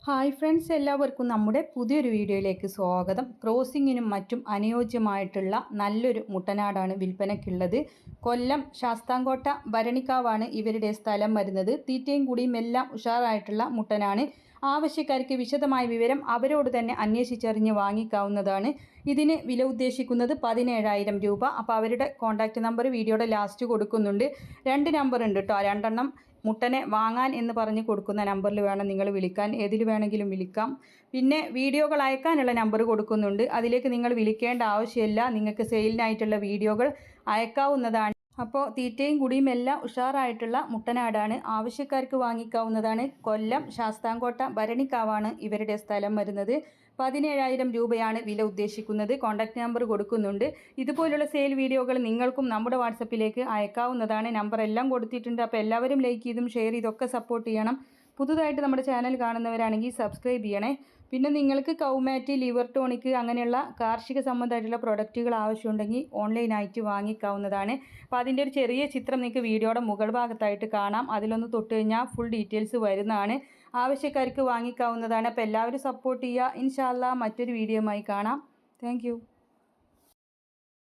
Hi friends, എല്ലാവർക്കും നമ്മുടെ പുതിയൊരു വീഡിയോയിലേക്ക് സ്വാഗതം. ക്രോസിങ്ങിനും മറ്റും അനുയോജ്യമായിട്ടുള്ള നല്ലൊരു മുട്ടനാടാണ് വിൽപ്പനയ്ക്കുള്ളത്. കൊല്ലം ശാസ്താംകോട്ട ഭരണിക്കാവാണ് ഇവരുടെ സ്ഥലം വരുന്നത്. തീറ്റയും കൂടിയും എല്ലാം ഉഷാറായിട്ടുള്ള മുട്ടനാണ്. ആവശ്യക്കാർക്ക് വിശദമായ വിവരം അവരോട് തന്നെ അന്വേഷിച്ചറിഞ്ഞ് വാങ്ങിക്കാവുന്നതാണ്. ഇതിന് വില ഉദ്ദേശിക്കുന്നത് 17,000 രൂപ. അപ്പോൾ അവരുടെ കോൺടാക്റ്റ് നമ്പർ വീഡിയോയുടെ ലാസ്റ്റ് കൊടുക്കുന്നുണ്ട്. 2 നമ്പർ ഉണ്ട് കേട്ടോ. 2 മുട്ടനെ വാങ്ങാൻ എന്ന് പറഞ്ഞ് കൊടുക്കുന്ന നമ്പറിൽ വേണം നിങ്ങൾ വിളിക്കാൻ. ഏതിൽ വേണമെങ്കിലും വിളിക്കാം. പിന്നെ വീഡിയോകൾ അയക്കാനുള്ള നമ്പർ കൊടുക്കുന്നുണ്ട്. അതിലേക്ക് നിങ്ങൾ വിളിക്കേണ്ട ആവശ്യമില്ല. നിങ്ങൾക്ക് സെയിലിനായിട്ടുള്ള വീഡിയോകൾ അയക്കാവുന്നതാണ്. അപ്പോൾ തീറ്റയും കുടിയും എല്ലാം ഉഷാറായിട്ടുള്ള മുട്ടനാടാണ്. ആവശ്യക്കാർക്ക് വാങ്ങിക്കാവുന്നതാണ്. കൊല്ലം ശാസ്താംകോട്ട ഭരണിക്കാവാണ് ഇവരുടെ സ്ഥലം വരുന്നത്. 17,000 രൂപയാണ് വില ഉദ്ദേശിക്കുന്നത്. കോൺടാക്റ്റ് നമ്പർ കൊടുക്കുന്നുണ്ട്. ഇതുപോലുള്ള സെയിൽ വീഡിയോകൾ നിങ്ങൾക്കും നമ്മുടെ വാട്സപ്പിലേക്ക് അയക്കാവുന്നതാണ്. നമ്പർ എല്ലാം കൊടുത്തിട്ടുണ്ട്. അപ്പോൾ എല്ലാവരും ലൈക്ക് ചെയ്തും ഷെയർ ചെയ്തൊക്കെ സപ്പോർട്ട് ചെയ്യണം. പുതുതായിട്ട് നമ്മുടെ ചാനൽ കാണുന്നവരാണെങ്കിൽ സബ്സ്ക്രൈബ് ചെയ്യണേ. പിന്നെ നിങ്ങൾക്ക് കൗമാറ്റ്, ലിവർ ടോണിക് അങ്ങനെയുള്ള കാർഷിക സംബന്ധമായിട്ടുള്ള പ്രൊഡക്റ്റുകൾ ആവശ്യമുണ്ടെങ്കിൽ ഓൺലൈനായിട്ട് വാങ്ങിക്കാവുന്നതാണ്. അപ്പോൾ അതിൻ്റെ ഒരു ചെറിയ ചിത്രം നിങ്ങൾക്ക് വീഡിയോയുടെ മുകൾ ഭാഗത്തായിട്ട് കാണാം. അതിലൊന്ന് തൊട്ട് കഴിഞ്ഞാൽ ഫുൾ ഡീറ്റെയിൽസ് വരുന്നതാണ്. ആവശ്യക്കാർക്ക് വാങ്ങിക്കാവുന്നതാണ്. അപ്പോൾ എല്ലാവരും സപ്പോർട്ട് ചെയ്യുക. ഇൻഷാ അല്ലാഹ് മറ്റൊരു വീഡിയോയുമായി കാണാം. താങ്ക്